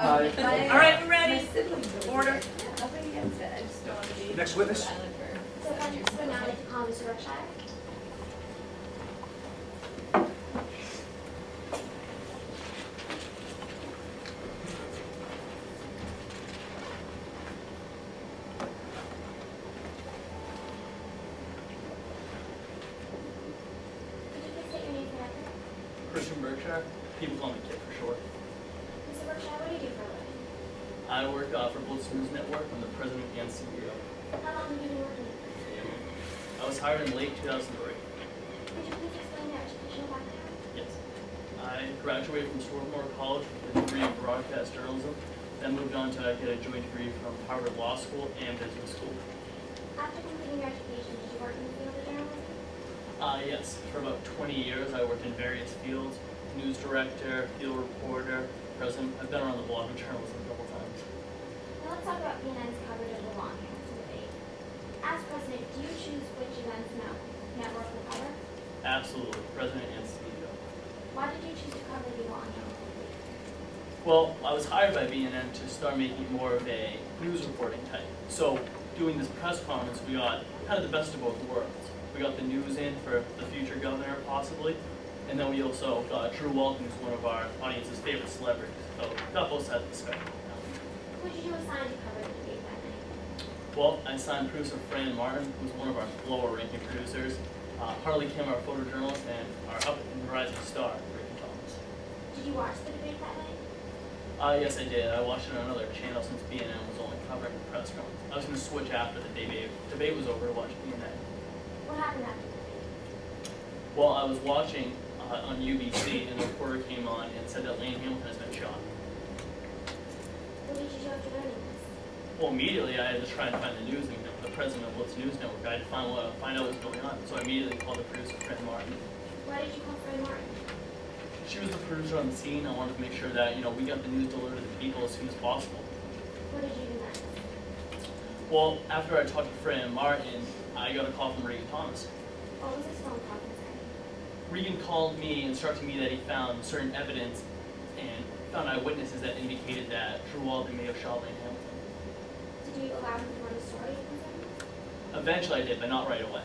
All right, we're ready. Order. Next witness. So if I'm just now to call Mr. Berkshire. Could you please state your name for the record? Kit Berkshire. People call me Kit for short. Mr. Berkshire, what do you do for a living? I work for Walton News Network. I'm the president and CEO. How long have you been working here? I was hired in late 2003. Could you please explain your educational background? Yes. I graduated from Swarthmore College with a degree in broadcast journalism, then moved on to get a joint degree from Harvard Law School and Business School. After completing your education, did you work in the field of journalism? Yes. For about 20 years, I worked in various fields: news director, field reporter, president. I've been around the block of journalism a couple times. Now let's talk about BNN's coverage of the law enforcement debate. As president, do you choose which events network will cover? Absolutely. President and CEO. Why did you choose to cover the law enforcement debate? Well, I was hired by BNN to start making more of a news reporting type. So doing this press conference, we got kind of the best of both worlds. We got the news in for the future governor, possibly, and then we also got Drew Walton, who's one of our audience's favorite celebrities. So got both sides of the spectrum. Who did you assign to cover the debate that night? Well, I signed producer Fran Martin, who's one of our lower-ranking producers, Harley Kim, our photojournalist, and our up-and-rising star, Ricky Thomas. Did you watch the debate that night? Yes, I did. I watched it on another channel since BNN was only covering the press conference. I was going to switch after the debate was over to watch BNN. What happened after the debate? Well, I was watching on UBC, and a reporter came on and said that Lane Hamilton has been shot. What did you do after learning this? Well, immediately I had to try and find the news, and the president of Walton News Network. I had to find out what was going on. So I immediately called the producer, Fran Martin. Why did you call Fran Martin? She was the producer on the scene. I wanted to make sure that we got the news delivered to the people as soon as possible. What did you do next? Well, after I talked to Fran Martin, I got a call from Regan Thomas. What was this phone call concerning? Regan called me, instructing me that he found certain evidence and found eyewitnesses that indicated that Drew Walton may have shot Lane Hamilton. Did you allow him to run the story concerning? Eventually I did, but not right away.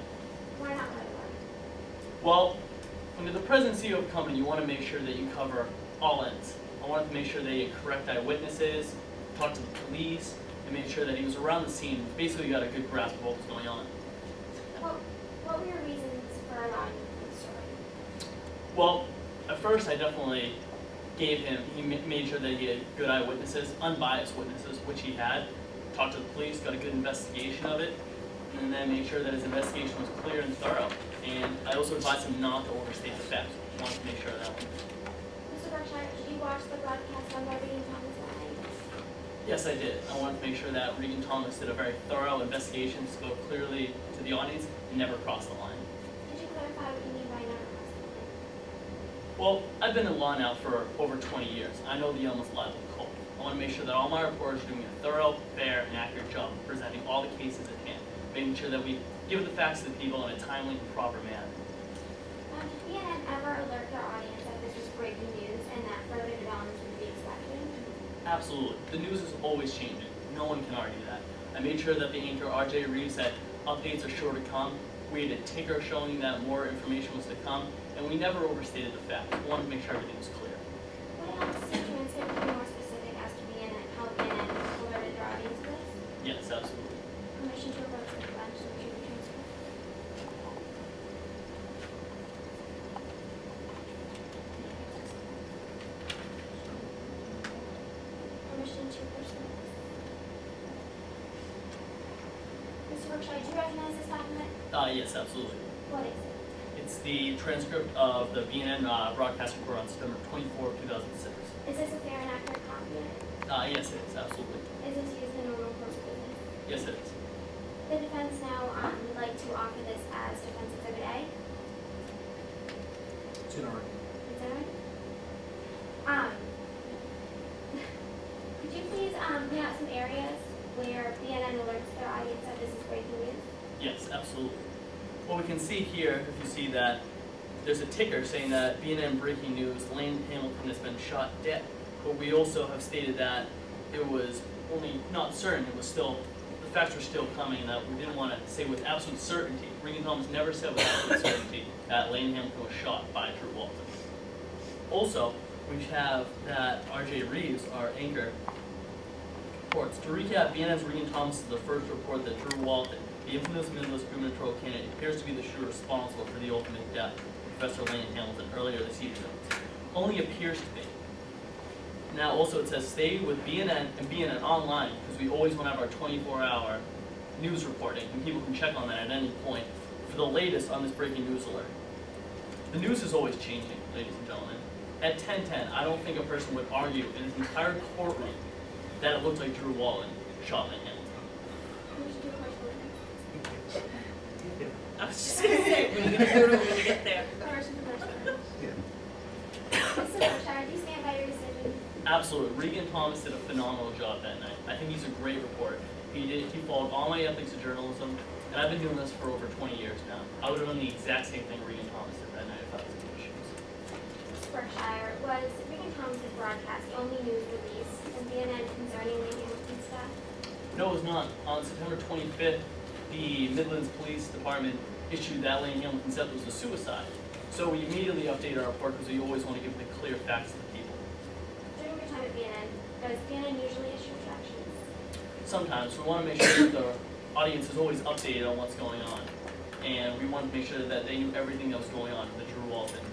Why not right away? Well, when you're the president and CEO of a company, you want to make sure that you cover all ends. I wanted to make sure that you get correct eyewitnesses, talk to the police, and make sure that he was around the scene. Basically, got a good grasp of what was going on. What were your reasons for allowing him to run the story? Well, at first I definitely gave him, he made sure that he had good eyewitnesses, unbiased witnesses, which he had. Talked to the police, got a good investigation of it, and then made sure that his investigation was clear and thorough. And I also advised him not to overstate the facts. Wanted to make sure of that one. Mr. Berkshire, did you watch the broadcast done by Regan Thomas that night? Yes, I did. I wanted to make sure that Regan Thomas did a very thorough investigation, spoke clearly to the audience, and never crossed the line. Did you clarify what you mean by never crossed the line? Well, I've been in law now for over 20 years. I know the almost liable cold. I want to make sure that all my reporters are doing a thorough, fair, and accurate job of presenting all the cases at hand, making sure that we give the facts to the people in a timely and proper manner. Did BNN ever alert their audience that this was breaking news and that further developments would be expected? Absolutely. The news is always changing. No one can argue that. I made sure that the anchor RJ Reeves said updates are sure to come. We had a ticker showing that more information was to come, and we never overstated the facts. We wanted to make sure everything was clear. Would it help to see transcript to be more specific as to BNN, how BNN alerted their audience to this? Yes, absolutely. Permission to approach the bench to retrieve the transcript. Permission to approach the bench. Mr. Berkshire, do you recognize this document? Yes, absolutely. What is it? It's the transcript of the BNN broadcast report on September 24, 2006. Is this a fair and accurate copy of it? Yes, it is, absolutely. Is this used in normal course of business? Yes, it is. The defense now would like to offer this as Defense Exhibit A. It's in our. Is that right? Could you please point out some areas where BNN alerts their audience that this is breaking news? Yes, absolutely. Well, we can see here, if you see that, there's a ticker saying that BNN breaking news, Lane Hamilton has been shot dead. but we also have stated that it was only not certain, it was still, the facts were still coming, and that we didn't want to say with absolute certainty. Regan Thomas never said with absolute certainty that Lane Hamilton was shot by Drew Walton. Also, we have that R.J. Reeves, our anchor, reports. To recap, BNN's Regan Thomas is the first report that Drew Walton, the infamous Midwest gubernatorial candidate, appears to be the shooter responsible for the ultimate death of Professor Lane Hamilton earlier this evening. Only appears to be. Now also it says stay with BNN and BNN online, because we always want to have our 24-hour news reporting, and people can check on that at any point for the latest on this breaking news alert. The news is always changing, ladies and gentlemen. At 10:10, I don't think a person would argue in his entire courtroom that it looked like Drew Walton shot Lane Hamilton. I was just gonna say, we're gonna do it when we get there. Mr. Berkshire, do you stand by your decision? Absolutely. Regan Thomas did a phenomenal job that night. I think he's a great reporter. He followed all my ethics of journalism, and I've been doing this for over 20 years now. I would have done the exact same thing Regan Thomas did that night if I was in his shoes. Mr. Berkshire, was Regan Thomas's broadcast the only news release from BNN concerning Lane Hamilton's death? No, it was not. On September 25th, the Midlands Police Department issued that Lane Hamilton's death was a suicide. So we immediately updated our report because we always want to give the clear facts to the people. During your time at BNN, does BNN usually issue retractions? Sometimes we want to make sure that the audience is always updated on what's going on. And we want to make sure that they knew everything that was going on in the Drew Walton